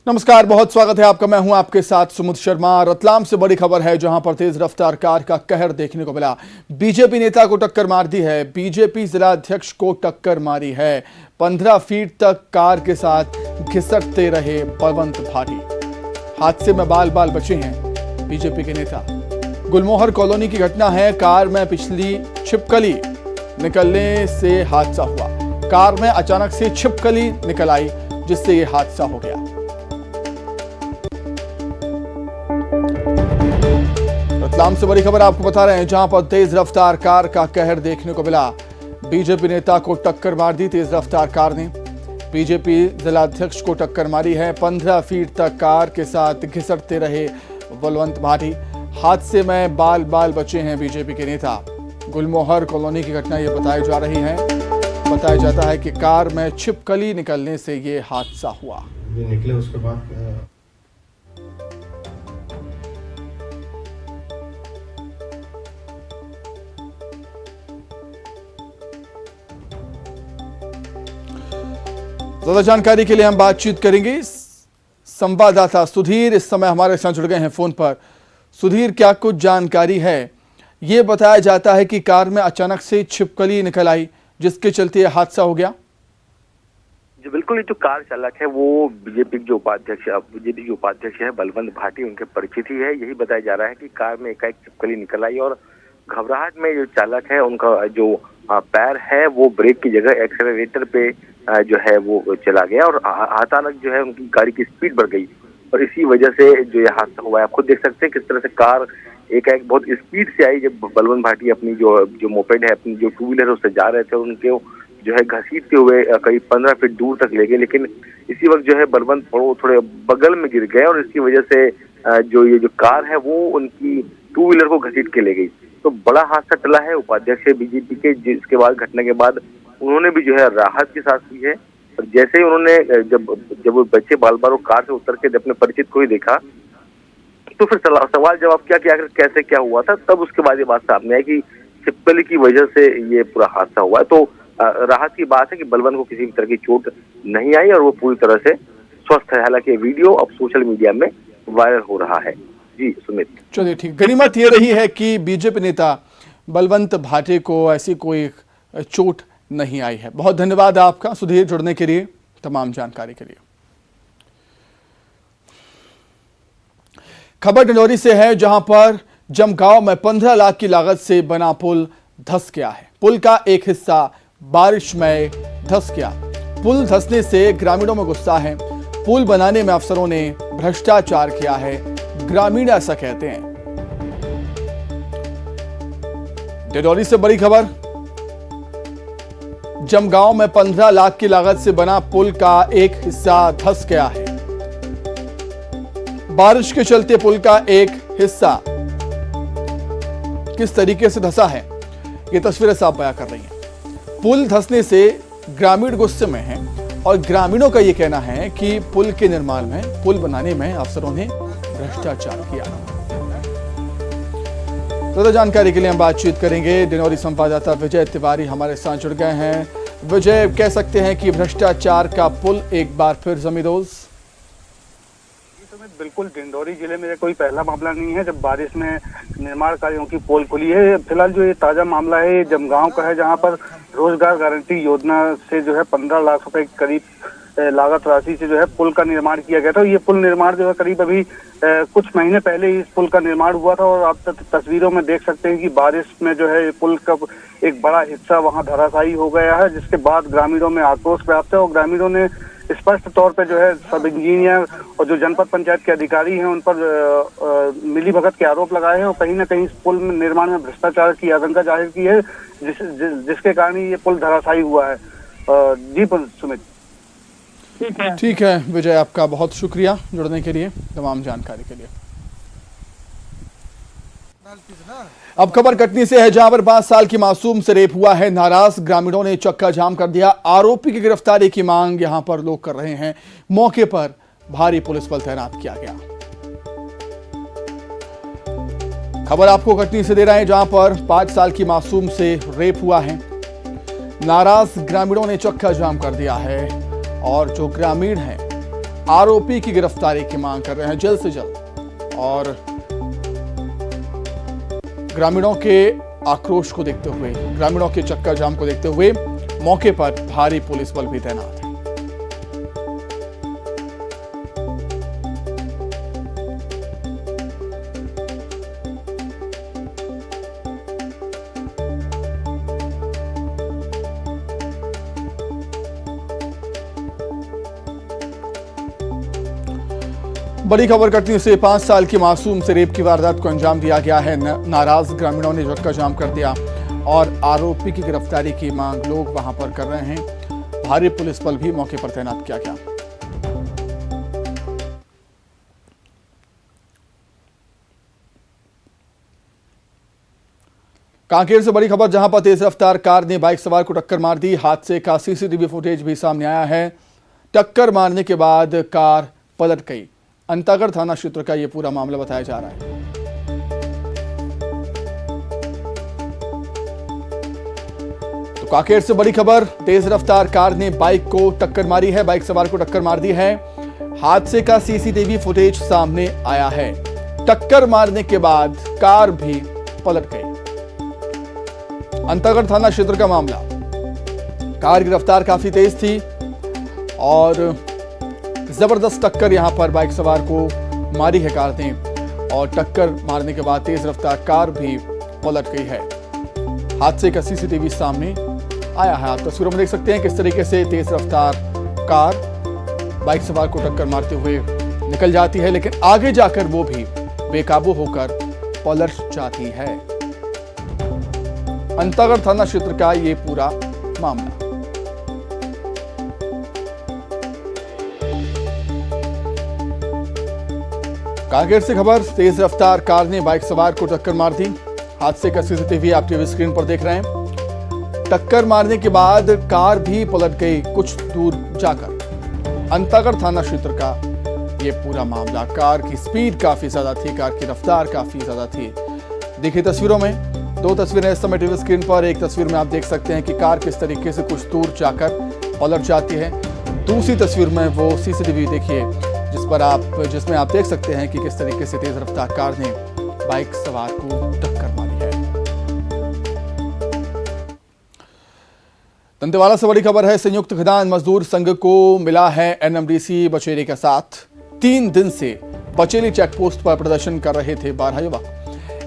नमस्कार, बहुत स्वागत है आपका। मैं हूं आपके साथ सुमित शर्मा। रतलाम से बड़ी खबर है जहां पर तेज रफ्तार कार का कहर देखने को मिला। बीजेपी नेता को टक्कर मार दी है। बीजेपी जिला अध्यक्ष को टक्कर मारी है। 15 फीट तक कार के साथ घिसटते रहे बलवंत भाटी। हादसे में बाल बाल बचे हैं बीजेपी के नेता। गुलमोहर कॉलोनी की घटना है। कार में पिछली छिपकली निकलने से हादसा हुआ। कार में अचानक से छिपकली निकल आई जिससे यह हादसा हो गया। रतलाम से बड़ी खबर आपको बता रहे हैं जहां पर तेज रफ्तार कार का कहर देखने को मिला। बीजेपी नेता को टक्कर मार दी तेज रफ्तार कार ने। बीजेपी जिला अध्यक्ष को टक्कर मारी है। 15 फीट तक कार के साथ घिसटते रहे बलवंत भाटी। हादसे में बाल बाल बचे हैं बीजेपी के नेता। गुलमोहर कॉलोनी की घटना ये बताई जा रही है। बताया जाता है कि कार में छिपकली निकलने से ये हादसा हुआ। ये निकले उसके बाद ज्यादा जानकारी के लिए हम बातचीत करेंगे। संवाददाता सुधीर इस समय हमारे साथ जुड़ गए हैं फोन पर। सुधीर, क्या कुछ जानकारी है? ये बताया जाता है कि कार में अचानक से छिपकली निकल आई जिसके चलते यह हादसा हो गया। जी बिल्कुल, ये जो कार चालक है वो बीजेपी के उपाध्यक्ष है बलवंत भाटी, उनके परिचित ही है। यही बताया जा रहा है कि कार में एकाएक छिपकली निकल आई और घबराहट में जो चालक है उनका जो पैर है वो ब्रेक की जगह एक्सेलरेटर पे जो है वो चला गया और अचानक जो है उनकी गाड़ी की स्पीड बढ़ गई और इसी वजह से जो ये हादसा हुआ है। आप खुद देख सकते हैं किस तरह से कार एक बहुत स्पीड से आई। जब बलवंत भाटी अपनी जो मोपेड है, अपनी जो टू व्हीलर उससे जा रहे थे, उनके जो है घसीटते हुए करीब 15 फीट दूर तक ले गए, लेकिन इसी वक्त जो है बलवंत थोड़े बगल में गिर गए और इसकी वजह से जो कार है वो उनकी टू व्हीलर को घसीट के ले गई। तो बड़ा हादसा टला है। उपाध्यक्ष बीजेपी के, जिसके बाद घटना के बाद उन्होंने भी जो है राहत की सांस ली है। और जैसे ही उन्होंने जब वो बच्चे बाल बाल कार से उतर के अपने परिचित को ही देखा तो फिर सवाल जवाब किया कि आखिर कैसे क्या हुआ था। तब उसके बाद ये बात सामने आई कि छिपकली की वजह से ये पूरा हादसा हुआ है। तो राहत की बात है कि बलवंत को किसी भी तरह की चोट नहीं आई और वो पूरी तरह से स्वस्थ है। हालांकि वीडियो अब सोशल मीडिया में वायरल हो रहा है। जी सुमित, चलिए ठीक। गनीमत ये रही है कि बीजेपी नेता बलवंत भाटी को ऐसी कोई चोट नहीं आई है। बहुत धन्यवाद आपका सुधीर, जुड़ने के लिए, तमाम जानकारी के लिए। खबर डिंडोरी से है जहां पर जमगांव में 15 लाख की लागत से बना पुल धंस गया है। पुल का एक हिस्सा बारिश में धंस गया। पुल धंसने से ग्रामीणों में गुस्सा है। पुल बनाने में अफसरों ने भ्रष्टाचार किया है, ग्रामीण ऐसा कहते हैं। डिंडोरी से बड़ी खबर, जमगांव में 15 लाख की लागत से बना पुल का एक हिस्सा धंस गया है। बारिश के चलते पुल का एक हिस्सा किस तरीके से धंसा है ये तस्वीरें साफ बयां कर रही हैं। पुल धंसने से ग्रामीण गुस्से में हैं और ग्रामीणों का यह कहना है कि पुल के निर्माण में, पुल बनाने में अफसरों ने भ्रष्टाचार किया। ज्यादा जानकारी के लिए हम बातचीत करेंगे। डिंडोरी संवाददाता विजय तिवारी हमारे साथ जुड़ गए हैं। विजय, कह सकते हैं कि भ्रष्टाचार का पुल एक बार फिर जमींदोज? बिल्कुल, डिंडोरी जिले में कोई पहला मामला नहीं है जब बारिश में निर्माण कार्यों की पोल खुली है। फिलहाल जो ये ताजा मामला है जमगांव का है, जहां पर रोजगार गारंटी योजना से जो है 15 लाख रुपए के करीब लागत राशि से जो है पुल का निर्माण किया गया था। ये पुल निर्माण जो है करीब अभी कुछ महीने पहले ही इस पुल का निर्माण हुआ था और आप तस्वीरों में देख सकते हैं कि बारिश में जो है पुल का एक बड़ा हिस्सा वहां धराशायी हो गया है, जिसके बाद ग्रामीणों में आक्रोश व्याप्त है और ग्रामीणों ने स्पष्ट तौर पे जो है सब इंजीनियर और जो जनपद पंचायत के अधिकारी हैं उन पर मिलीभगत के आरोप लगाए हैं और कहीं ना कहीं इस पुल में निर्माण में भ्रष्टाचार की आशंका जाहिर की है, जिसके कारण ये पुल धराशायी हुआ है। जी सुमित, ठीक है विजय, आपका बहुत शुक्रिया जुड़ने के लिए, तमाम जानकारी के लिए। अब खबर कटनी से है जहां पर 5 साल की मासूम से रेप हुआ है। नाराज ग्रामीणों ने चक्का जाम कर दिया। आरोपी की गिरफ्तारी की मांग यहां पर लोग कर रहे हैं। मौके पर भारी पुलिस बल तैनात किया गया। खबर आपको कटनी से दे रहे हैं जहां पर 5 साल की मासूम से रेप हुआ है। नाराज ग्रामीणों ने चक्का जाम कर दिया है और जो ग्रामीण हैं आरोपी की गिरफ्तारी की मांग कर रहे हैं जल्द से जल्द। और ग्रामीणों के आक्रोश को देखते हुए, ग्रामीणों के चक्का जाम को देखते हुए मौके पर भारी पुलिस बल भी तैनात है। बड़ी खबर कटनी से 5 साल की मासूम से रेप की वारदात को अंजाम दिया गया है। नाराज ग्रामीणों ने चक्का जाम कर दिया और आरोपी की गिरफ्तारी की मांग लोग वहां पर कर रहे हैं। भारी पुलिस बल भी मौके पर तैनात किया गया। कांकेर से बड़ी खबर, जहां पर तेज रफ्तार कार ने बाइक सवार को टक्कर मार दी। हादसे का सीसीटीवी फुटेज भी सामने आया है। टक्कर मारने के बाद कार पलट गई। अंतागढ़ थाना क्षेत्र का यह पूरा मामला बताया जा रहा है। तो कांकेर से बड़ी खबर, तेज रफ्तार कार ने बाइक को टक्कर मारी है, बाइक सवार को टक्कर मार दी है। हादसे का सीसीटीवी फुटेज सामने आया है। टक्कर मारने के बाद कार भी पलट गई। अंतागढ़ थाना क्षेत्र का मामला। कार की रफ्तार काफी तेज थी और जबरदस्त टक्कर यहां पर बाइक सवार को मारी है कार ने, और टक्कर मारने के बाद तेज रफ्तार कार भी पलट गई है। हादसे का सीसीटीवी सामने आया है। आप तस्वीरों में देख सकते हैं किस तरीके से तेज रफ्तार कार बाइक सवार को टक्कर मारते हुए निकल जाती है, लेकिन आगे जाकर वो भी बेकाबू होकर पलट जाती है। अंतागढ़ थाना क्षेत्र का ये पूरा मामला। कांकेर से खबर, तेज रफ्तार कार ने बाइक सवार को टक्कर मार दी। हादसे का सीसीटीवी आप टीवी स्क्रीन पर देख रहे हैं। टक्कर मारने के बाद कार भी पलट गई कुछ दूर जाकर। अंतागढ़ थाना क्षेत्र का ये पूरा मामला। कार की स्पीड काफी ज्यादा थी, कार की रफ्तार काफी ज्यादा थी। देखिए तस्वीरों में, 2 तस्वीरें इस समय टीवी स्क्रीन पर। एक तस्वीर में आप देख सकते हैं कि कार किस तरीके से कुछ दूर जाकर पलट जाती है। दूसरी तस्वीर में वो सीसीटीवी देखिए जिसमें आप देख सकते हैं कि किस तरीके से तेज रफ्तार कार ने बाइक सवार को टक्कर मारी है। दंतेवाड़ा से बड़ी खबर है, संयुक्त खदान मजदूर संघ को मिला है एनएमडीसी बचेली का साथ। 3 दिन से बचेली चेकपोस्ट पर प्रदर्शन कर रहे थे 12 युवक।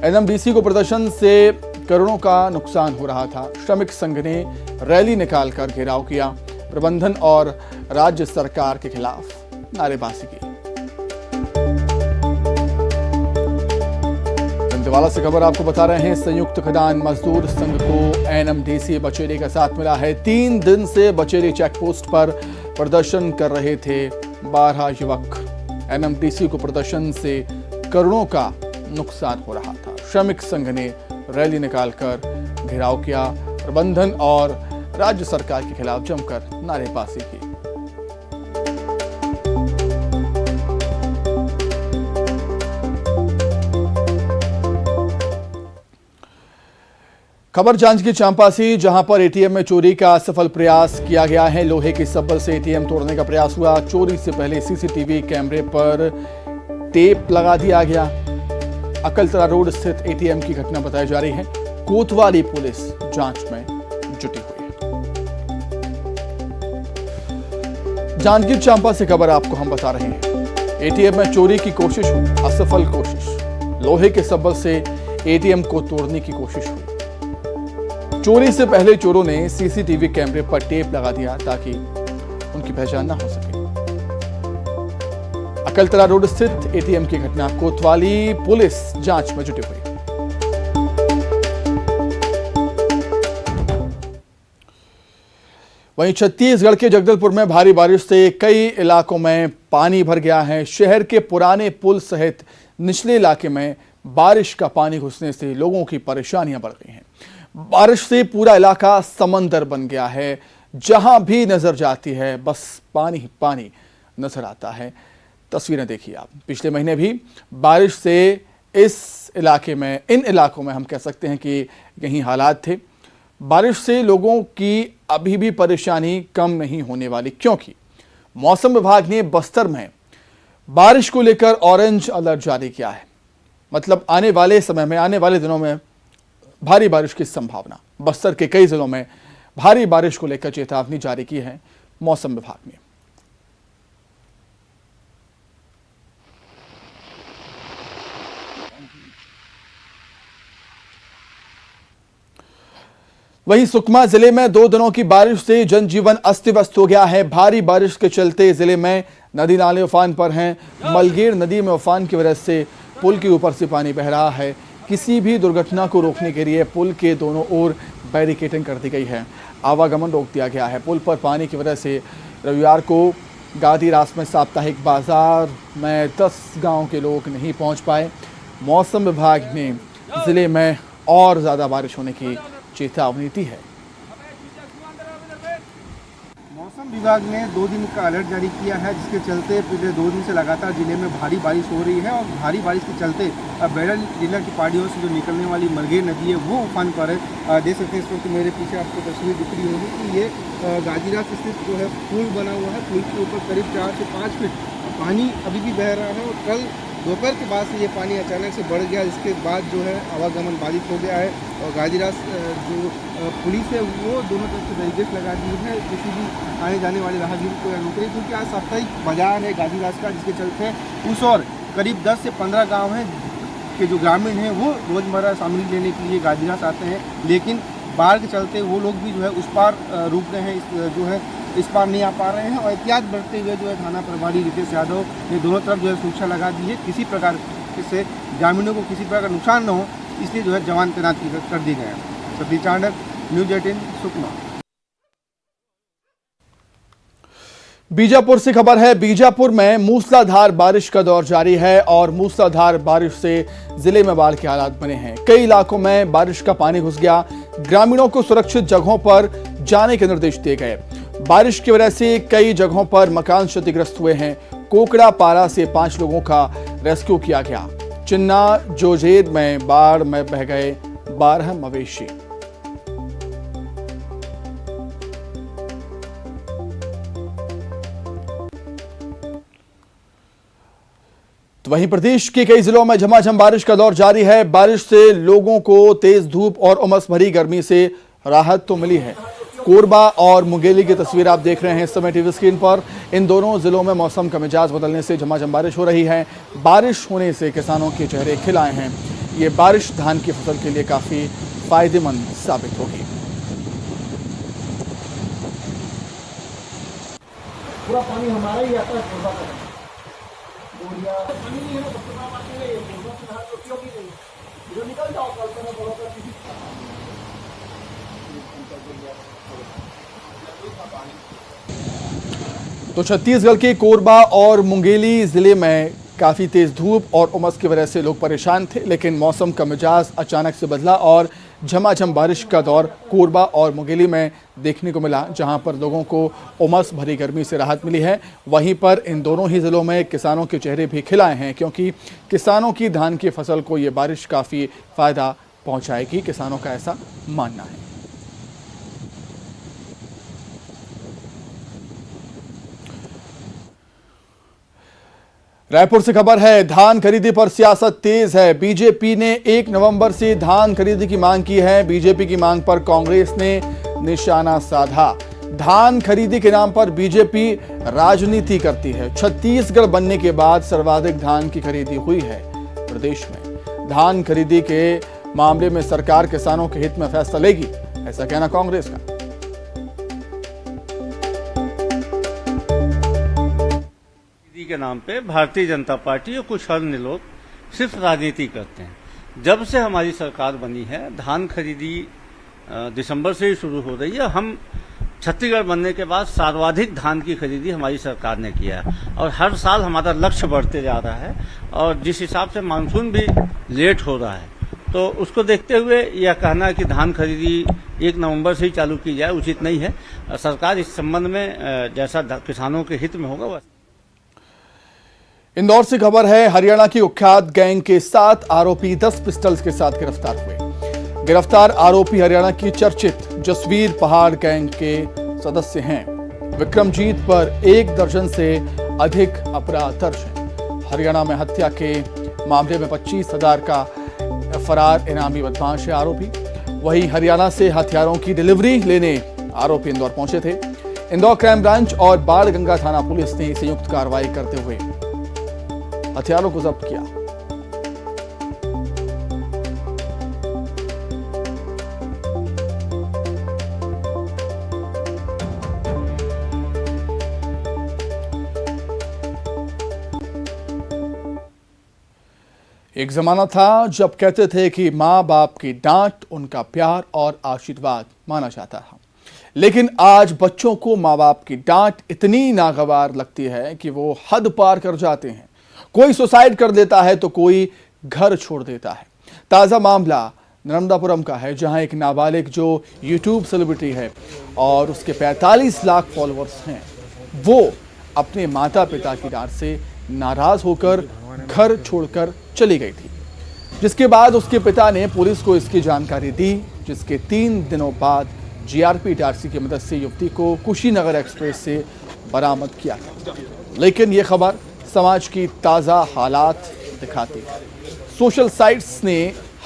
एनएमडीसी को प्रदर्शन से करोड़ों का नुकसान हो रहा था। श्रमिक संघ ने रैली निकालकर घेराव किया, प्रबंधन और राज्य सरकार के खिलाफ नारेबाजी की। दंतेवाड़ा से खबर आपको बता रहे हैं, संयुक्त खदान मजदूर संघ को एनएमडीसी बचेली का साथ मिला है। 3 दिन से बचेली चेकपोस्ट पर प्रदर्शन कर रहे थे 12 युवक। एनएमडीसी को प्रदर्शन से करोड़ों का नुकसान हो रहा था। श्रमिक संघ ने रैली निकालकर घेराव किया, प्रबंधन और राज्य सरकार के खिलाफ जमकर नारेबाजी की। खबर जांजगीर चांपा से, जहां पर एटीएम में चोरी का असफल प्रयास किया गया है। लोहे के सब्बल से एटीएम तोड़ने का प्रयास हुआ। चोरी से पहले सीसीटीवी कैमरे पर टेप लगा दिया गया। अकलतरा रोड स्थित एटीएम की घटना बताई जा रही है। कोतवाली पुलिस जांच में जुटी हुई है। जांजगीर चांपा से खबर आपको हम बता रहे हैं, एटीएम में चोरी की कोशिश हुई, असफल कोशिश। लोहे के सब्बल से एटीएम को तोड़ने की कोशिश हुई। चोरी से पहले चोरों ने सीसीटीवी कैमरे पर टेप लगा दिया ताकि उनकी पहचान न हो सके। अकलतरा रोड स्थित एटीएम की घटना, कोतवाली पुलिस जांच में जुटी हुई। वहीं छत्तीसगढ़ के जगदलपुर में भारी बारिश से कई इलाकों में पानी भर गया है। शहर के पुराने पुल सहित निचले इलाके में बारिश का पानी घुसने से लोगों की परेशानियां बढ़ गई हैं। बारिश से पूरा इलाका समंदर बन गया है। जहां भी नजर जाती है बस पानी ही पानी नजर आता है। तस्वीरें देखिए आप। पिछले महीने भी बारिश से इन इलाकों में हम कह सकते हैं कि यही हालात थे। बारिश से लोगों की अभी भी परेशानी कम नहीं होने वाली, क्योंकि मौसम विभाग ने बस्तर में बारिश को लेकर ऑरेंज अलर्ट जारी किया है। मतलब आने वाले समय में, आने वाले दिनों में भारी बारिश की संभावना। बस्तर के कई जिलों में भारी बारिश को लेकर चेतावनी जारी की है मौसम विभाग ने। वहीं सुकमा जिले में 2 दिनों की बारिश से जनजीवन अस्त व्यस्त हो गया है। भारी बारिश के चलते जिले में नदी नाले उफान पर हैं। मलगेर नदी में उफान की वजह से पुल के ऊपर से पानी बह रहा है। किसी भी दुर्घटना को रोकने के लिए पुल के दोनों ओर बैरिकेडिंग कर दी गई है। आवागमन रोक दिया गया है। पुल पर पानी की वजह से रविवार को गादीरास में साप्ताहिक बाजार में 10 गांव के लोग नहीं पहुंच पाए। मौसम विभाग ने जिले में और ज़्यादा बारिश होने की चेतावनी दी है। मौसम विभाग ने 2 दिन का अलर्ट जारी किया है, जिसके चलते पिछले 2 दिन से लगातार जिले में भारी बारिश हो रही है। और भारी बारिश के चलते अब बैरल जिला की पहाड़ियों से जो निकलने वाली मलगेर नदी है वो उफान पर है। देख सकते हैं इस वक्त मेरे पीछे आपको तस्वीर दिख रही होगी कि ये गाजीरास स्थित जो है पुल बना हुआ है। पुल के ऊपर करीब 4 से 5 फीट पानी अभी भी बह रहा है और कल दोपहर के बाद से ये पानी अचानक से बढ़ गया, जिसके बाद जो है आवागमन बाधित हो गया है। और गाजीरास जो पुलिस है वो दोनों तरफ से बैरिकेड लगा दी है, किसी भी आने जाने वाले राहगीर को रोक रही, क्योंकि आज साप्ताहिक बाजार है गाजीरास का, जिसके चलते उस और करीब 10 से 15 गाँव हैं के जो ग्रामीण हैं वो रोज़मर्रा सामग्री लेने के लिए गाजीरास आते हैं। लेकिन बाढ़ के चलते वो लोग भी जो है उस पार रुक रहे हैं, इस पार नहीं आ पा रहे हैं। और एहतियात बरतते हुए जो है थाना प्रभारी रितेश यादव ने दोनों तरफ जो है सुरक्षा लगा दी है, किसी प्रकार से ग्रामीणों को किसी प्रकार का नुकसान न हो, इसलिए जो है जवान तैनात कर दिए गए हैं। सतीश चांडक, न्यूज़ 18 सुकमा। बीजापुर से खबर है। बीजापुर में मूसलाधार बारिश का दौर जारी है और मूसलाधार बारिश से जिले में बाढ़ के हालात बने हैं। कई इलाकों में बारिश का पानी घुस गया। ग्रामीणों को सुरक्षित जगहों पर जाने के निर्देश दिए गए। बारिश की वजह से कई जगहों पर मकान क्षतिग्रस्त हुए हैं। कोकड़ा पारा से 5 लोगों का रेस्क्यू किया गया। चिन्ना जोजेद में बाढ़ में बह गए 12 मवेशी। तो वहीं प्रदेश के कई जिलों में झमाझम बारिश का दौर जारी है। बारिश से लोगों को तेज धूप और उमस भरी गर्मी से राहत तो मिली है। कोरबा और मुंगेली की तस्वीर आप देख रहे हैं इस समय टीवी स्क्रीन पर। इन दोनों जिलों में मौसम का मिजाज बदलने से झमाझम बारिश हो रही है। बारिश होने से किसानों के चेहरे खिल आए हैं। ये बारिश धान की फसल के लिए काफी फायदेमंद साबित होगी। पूरा पानी हमारा ही आता है कोरबा का। पानी नहीं है ना, सबसे बड़ा बात ये है, कोरबा से नहर तो क्यों भी नहीं, इधर निकल जाओ कल से बोलो का किसी तो छत्तीसगढ़ के कोरबा और मुंगेली जिले में काफ़ी तेज़ धूप और उमस की वजह से लोग परेशान थे, लेकिन मौसम का मिजाज अचानक से बदला और झमाझम बारिश का दौर कोरबा और मुंगेली में देखने को मिला, जहां पर लोगों को उमस भरी गर्मी से राहत मिली है। वहीं पर इन दोनों ही ज़िलों में किसानों के चेहरे भी खिलाए हैं, क्योंकि किसानों की धान की फसल को ये बारिश काफ़ी फ़ायदा पहुँचाएगी, किसानों का ऐसा मानना है। रायपुर से खबर है। धान खरीदी पर सियासत तेज है। बीजेपी ने 1 नवंबर से धान खरीदी की मांग की है। बीजेपी की मांग पर कांग्रेस ने निशाना साधा। धान खरीदी के नाम पर बीजेपी राजनीति करती है। छत्तीसगढ़ बनने के बाद सर्वाधिक धान की खरीदी हुई है प्रदेश में। धान खरीदी के मामले में सरकार किसानों के हित में फैसला लेगी, ऐसा कहना कांग्रेस का। के नाम पे भारतीय जनता पार्टी और कुछ अन्य लोग सिर्फ राजनीति करते हैं। जब से हमारी सरकार बनी है धान खरीदी दिसंबर से ही शुरू हो रही है। हम छत्तीसगढ़ बनने के बाद सर्वाधिक धान की खरीदी हमारी सरकार ने किया है और हर साल हमारा लक्ष्य बढ़ते जा रहा है। और जिस हिसाब से मानसून भी लेट हो रहा है, तो उसको देखते हुए यह कहना कि धान खरीदी 1 नवंबर से ही चालू की जाए उचित नहीं है। सरकार इस संबंध में जैसा किसानों के हित में होगा वह। इंदौर से खबर है। हरियाणा की कुख्यात गैंग के 7 आरोपी 10 पिस्टल्स के साथ गिरफ्तार हुए। गिरफ्तार आरोपी हरियाणा की चर्चित जसवीर पहाड़ गैंग के सदस्य हैं। विक्रमजीत पर 1 दर्जन से अधिक अपराध दर्ज हैं। हरियाणा में हत्या के मामले में 25,000 का फरार इनामी बदमाश है आरोपी। वहीं हरियाणा से हथियारों की डिलीवरी लेने आरोपी इंदौर पहुंचे थे। इंदौर क्राइम ब्रांच और बाणगंगा थाना पुलिस ने संयुक्त कार्रवाई करते हुए हथियारों को जब्त किया। एक जमाना था जब कहते थे कि माँ बाप की डांट उनका प्यार और आशीर्वाद माना जाता था, लेकिन आज बच्चों को माँ बाप की डांट इतनी नागवार लगती है कि वो हद पार कर जाते हैं। कोई सुसाइड कर देता है तो कोई घर छोड़ देता है। ताज़ा मामला नर्मदापुरम का है, जहां एक नाबालिग जो यूट्यूब सेलिब्रिटी है और उसके 45 लाख फॉलोअर्स हैं, वो अपने माता पिता की डांट से नाराज होकर घर छोड़कर चली गई थी, जिसके बाद उसके पिता ने पुलिस को इसकी जानकारी दी, जिसके 3 दिनों बाद जीआरपी डार्सी की मदद से युवती को कुशीनगर एक्सप्रेस से बरामद किया गया। लेकिन यह खबर समाज की ताज़ा हालात दिखाती है। सोशल साइट्स ने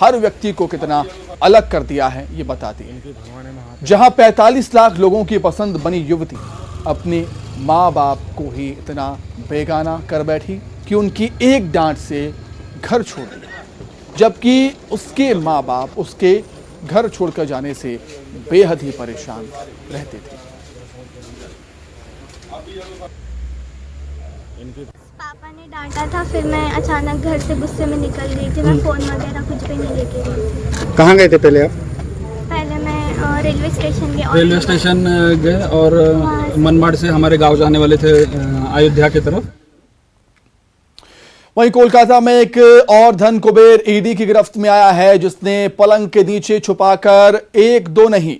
हर व्यक्ति को कितना अलग कर दिया है ये बताती है। जहां 45 लाख लोगों की पसंद बनी युवती अपने माँ बाप को ही इतना बेगाना कर बैठी कि उनकी एक डांट से घर छोड़ दिया, जबकि उसके माँ बाप उसके घर छोड़कर जाने से बेहद ही परेशान रहते थे। पापा ने डांटा था, फिर मैं अचानक घर से गुस्से में निकल गई थी। मैं फ़ोन वगैरह कुछ भी नहीं लेके गई थी। कहाँ गए थे पहले आप? पहले मैं रेलवे स्टेशन गई। रेलवे स्टेशन गए और मनमाड़ से हमारे गांव जाने वाले थे अयोध्या की तरफ। वहीं कोलकाता में एक और धन कुबेर ईडी की गिरफ्त में आया है, जिसने पलंग के नीचे छुपाकर 1-2 नहीं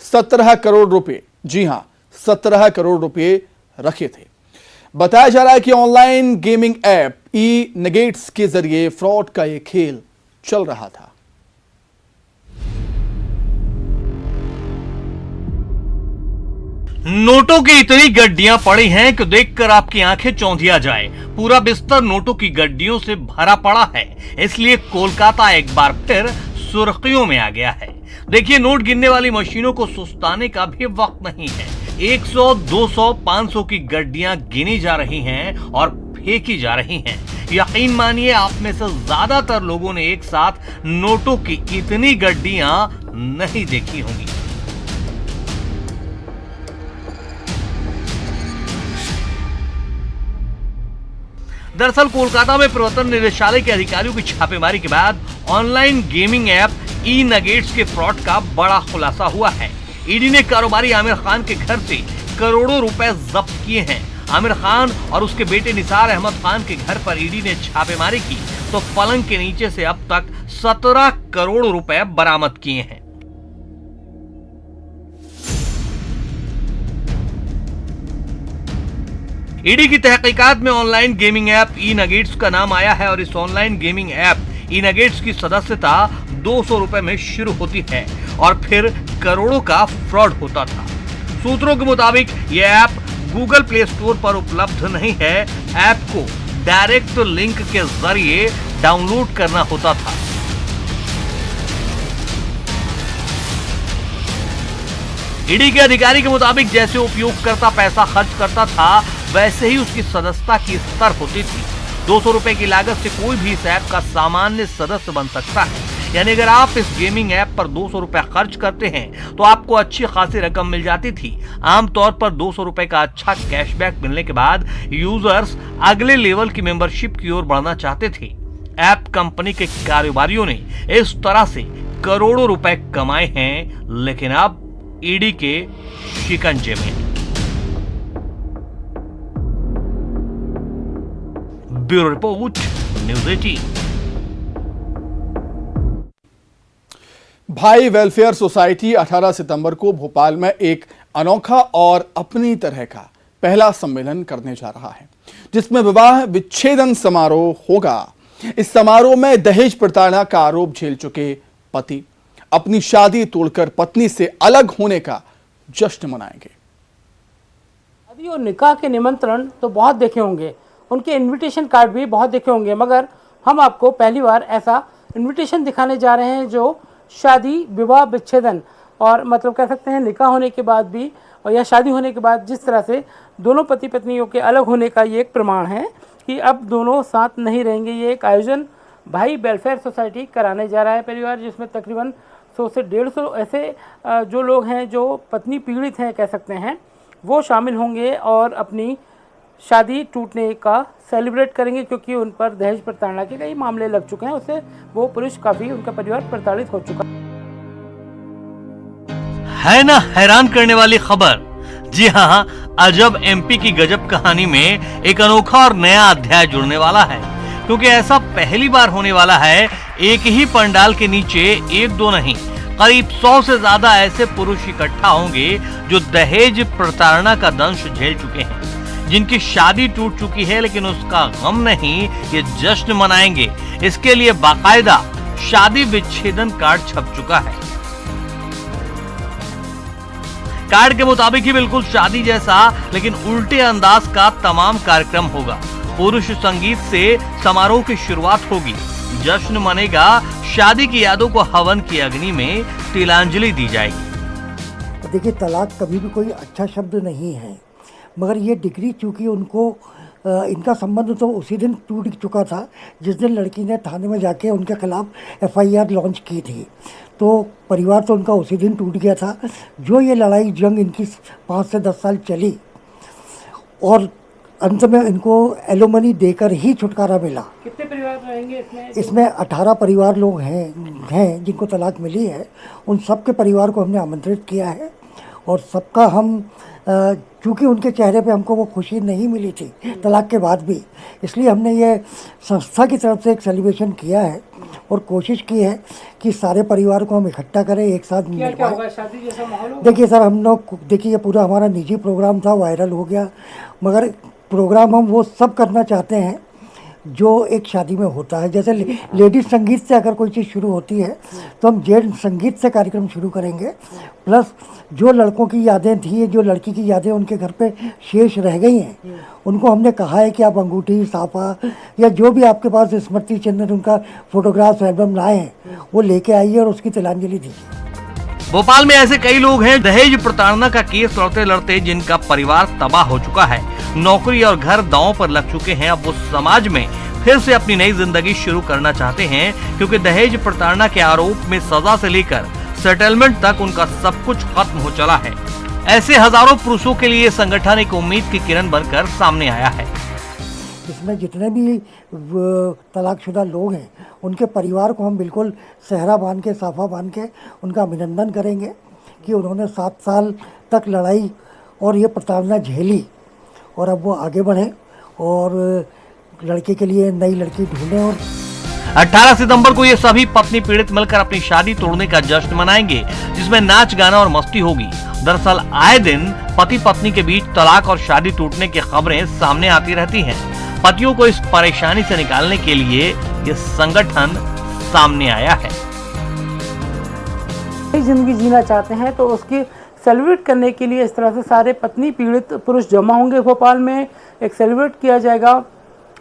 17 करोड़ रुपए, जी हां 17 करोड़ रुपए रखे थे। बताया जा रहा है कि ऑनलाइन गेमिंग ऐप ई-नगेट्स के जरिए फ्रॉड का यह खेल चल रहा था। नोटों की इतनी गड्डियां पड़ी हैं कि देखकर आपकी आंखें चौंधिया जाए। पूरा बिस्तर नोटों की गड्डियों से भरा पड़ा है, इसलिए कोलकाता एक बार फिर सुर्खियों में आ गया है। देखिए, नोट गिनने वाली मशीनों को सुस्ताने का भी वक्त नहीं है। 100, 200, 500 की गड्डियां गिनी जा रही हैं और फेंकी जा रही हैं। यकीन मानिए, आप में से ज्यादातर लोगों ने एक साथ नोटों की इतनी गड्डियां नहीं देखी होंगी। दरअसल कोलकाता में प्रवर्तन निदेशालय के अधिकारियों की छापेमारी के बाद ऑनलाइन गेमिंग ऐप ई-नगेट्स के फ्रॉड का बड़ा खुलासा हुआ है। ईडी ने कारोबारी आमिर खान के घर से करोड़ों रुपए जब्त किए हैं। आमिर खान और उसके बेटे निसार अहमद खान के घर पर ईडी ने छापेमारी की तो पलंग के नीचे से अब तक 17 करोड़ रुपए बरामद किए हैं। ईडी की तहकीकात में ऑनलाइन गेमिंग ऐप ई-नगेट्स का नाम आया है और इस ऑनलाइन गेमिंग ऐप ई-नगेट्स की सदस्यता 200 रुपए में शुरू होती है और फिर करोड़ों का फ्रॉड होता था। सूत्रों के मुताबिक यह ऐप गूगल प्ले स्टोर पर उपलब्ध नहीं है। ऐप को डायरेक्ट लिंक के जरिए डाउनलोड करना होता था। ईडी के अधिकारी के मुताबिक जैसे उपयोगकर्ता पैसा खर्च करता था, वैसे ही उसकी सदस्यता की स्तर होती थी। 200 रुपए की लागत से कोई भी इस ऐप का सामान्य सदस्य बन सकता है। यानी अगर आप इस गेमिंग ऐप पर 200 रुपए खर्च करते हैं तो आपको अच्छी खासी रकम मिल जाती थी। आमतौर पर 200 रुपए का अच्छा कैशबैक मिलने के बाद यूजर्स अगले लेवल की मेंबरशिप की ओर बढ़ना चाहते थे। ऐप कंपनी के कारोबारियों ने इस तरह से करोड़ों रुपए कमाए हैं, लेकिन अब ईडी के शिकंजे में। Bureau report, news 18। भाई वेलफेयर सोसाइटी 18 सितंबर को भोपाल में एक अनोखा और अपनी तरह का पहला सम्मेलन करने जा रहा है, जिसमें विवाह विच्छेदन समारोह होगा। इस समारोह में दहेज प्रताड़ना का आरोप झेल चुके पति अपनी शादी तोड़कर पत्नी से अलग होने का जश्न मनाएंगे। शादी और निकाह के निमंत्रण तो बहुत देखे होंगे, उनके इनविटेशन कार्ड भी बहुत देखे होंगे, मगर हम आपको पहली बार ऐसा इनविटेशन दिखाने जा रहे हैं जो शादी, विवाह, विच्छेदन और मतलब कह सकते हैं निकाह होने के बाद भी और या शादी होने के बाद जिस तरह से दोनों पति पत्नियों के अलग होने का ये एक प्रमाण है कि अब दोनों साथ नहीं रहेंगे। ये एक आयोजन भाई वेलफेयर सोसाइटी कराने जा रहा है परिवार, जिसमें तकरीबन 100 से 150 ऐसे जो लोग हैं जो पत्नी पीड़ित हैं कह सकते हैं, वो शामिल होंगे और अपनी शादी टूटने का सेलिब्रेट करेंगे, क्योंकि उन पर दहेज प्रताड़ना के कई मामले लग चुके हैं। उससे वो पुरुष काफ़ी, उनका परिवार प्रताड़ित हो चुका है ना हैरान करने वाली खबर। जी हाँ, अजब एमपी की गजब कहानी में एक अनोखा और नया अध्याय जुड़ने वाला है, क्योंकि ऐसा पहली बार होने वाला है। एक ही पंडाल के नीचे एक दो नहीं, करीब 100 से ज्यादा ऐसे पुरुष इकट्ठा होंगे जो दहेज प्रताड़ना का दंश झेल चुके हैं, जिनकी शादी टूट चुकी है, लेकिन उसका गम नहीं, ये जश्न मनाएंगे। इसके लिए बाकायदा शादी विच्छेदन कार्ड छप चुका है। कार्ड के मुताबिक ही बिल्कुल शादी जैसा लेकिन उल्टे अंदाज का तमाम कार्यक्रम होगा। पुरुष संगीत से समारोह की शुरुआत होगी, जश्न मनेगा, शादी की यादों को हवन की अग्नि में तिलांजलि दी जाएगी। देखिए, तलाक कभी भी कोई अच्छा शब्द नहीं है, मगर ये डिग्री चूंकि उनको इनका संबंध तो उसी दिन टूट चुका था जिस दिन लड़की ने थाने में जाके उनके खिलाफ FIR लॉन्च की थी, तो परिवार तो उनका उसी दिन टूट गया था। जो ये लड़ाई जंग इनकी 5 से 10 साल चली और अंत में इनको एलोमनी देकर ही छुटकारा मिला। कितने परिवार रहेंगे इसमें 18 परिवार लोग हैं जिनको तलाक मिली है। उन सब के परिवार को हमने आमंत्रित किया है और सबका हम चूँकि उनके चेहरे पे हमको वो खुशी नहीं मिली थी तलाक के बाद भी, इसलिए हमने ये संस्था की तरफ से एक सेलिब्रेशन किया है और कोशिश की है कि सारे परिवार को हम इकट्ठा करें, एक साथ होगा, शादी जैसा माहौल होगा? देखिए सर, हम लोग देखिए पूरा हमारा निजी प्रोग्राम था, वायरल हो गया, मगर प्रोग्राम हम वो सब करना चाहते हैं जो एक शादी में होता है। जैसे लेडीज संगीत से अगर कोई चीज़ शुरू होती है तो हम जेंट्स संगीत से कार्यक्रम शुरू करेंगे। प्लस जो लड़कों की यादें थी, जो लड़की की यादें उनके घर पे शेष रह गई हैं, उनको हमने कहा है कि आप अंगूठी, साफा या जो भी आपके पास स्मृति चिन्ह, उनका फोटोग्राफ एल्बम लाए हैं, वो लेके आइए और उसकी तिलांजलि दीजिए। भोपाल में ऐसे कई लोग हैं दहेज प्रताड़ना का केस लड़ते लड़ते जिनका परिवार तबाह हो चुका है, नौकरी और घर दांव पर लग चुके हैं। अब वो समाज में फिर से अपनी नई जिंदगी शुरू करना चाहते हैं, क्योंकि दहेज प्रताड़ना के आरोप में सजा से लेकर सेटलमेंट तक उनका सब कुछ खत्म हो चला है। ऐसे हजारों पुरुषों के लिए संगठन एक उम्मीद की किरण बनकर सामने आया है। इसमें जितने भी तलाकशुदा लोग हैं उनके परिवार को हम बिल्कुल सहरा बांध के, साफा बांध के उनका अभिनंदन करेंगे कि उन्होंने 7 साल तक लड़ाई और ये प्रताड़ना झेली और अब वो आगे बढ़े और लड़के के लिए नई लड़की ढूंढें। और 18 सितंबर को ये सभी पत्नी पीड़ित मिलकर अपनी शादी तोड़ने का जश्न मनाएंगे, जिसमें नाच, गाना और मस्ती होगी। दरअसल आए दिन पति पत्नी के बीच तलाक और शादी टूटने की खबरें सामने आती रहती हैं। पतियों को इस परेशानी से निकालने के लिए ये संगठन सामने आया है। जिंदगी जीना चाहते हैं तो उसकी सेलिब्रेट करने के लिए इस तरह से सारे पत्नी पीड़ित पुरुष जमा होंगे। भोपाल में एक सेलिब्रेट किया जाएगा,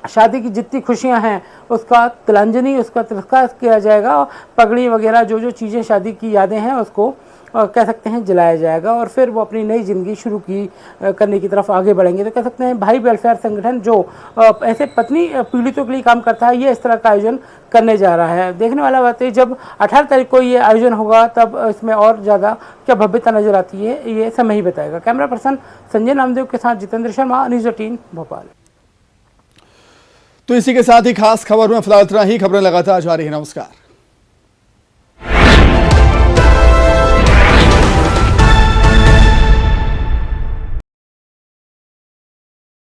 शादी की जितनी खुशियां हैं उसका तिलांजलि, उसका तिरस्कार किया जाएगा, पगड़ी वगैरह जो जो चीज़ें शादी की यादें हैं उसको कह सकते हैं जलाया जाएगा और फिर वो अपनी नई ज़िंदगी शुरू करने की तरफ आगे बढ़ेंगे। तो कह सकते हैं भाई वेलफेयर संगठन जो ऐसे पत्नी पीड़ितों के लिए काम करता है, ये इस तरह का आयोजन करने जा रहा है। देखने वाला बात है, जब 18 तारीख को ये आयोजन होगा तब इसमें और ज़्यादा क्या भव्यता नजर आती है, ये समय ही बताएगा। कैमरा पर्सन संजय नामदेव के साथ जितेंद्र शर्मा, न्यूज़ 18 भोपाल। तो इसी के साथ ही खास खबर में फिलहाल इतना ही। खबरें लगातार जारी है। नमस्कार।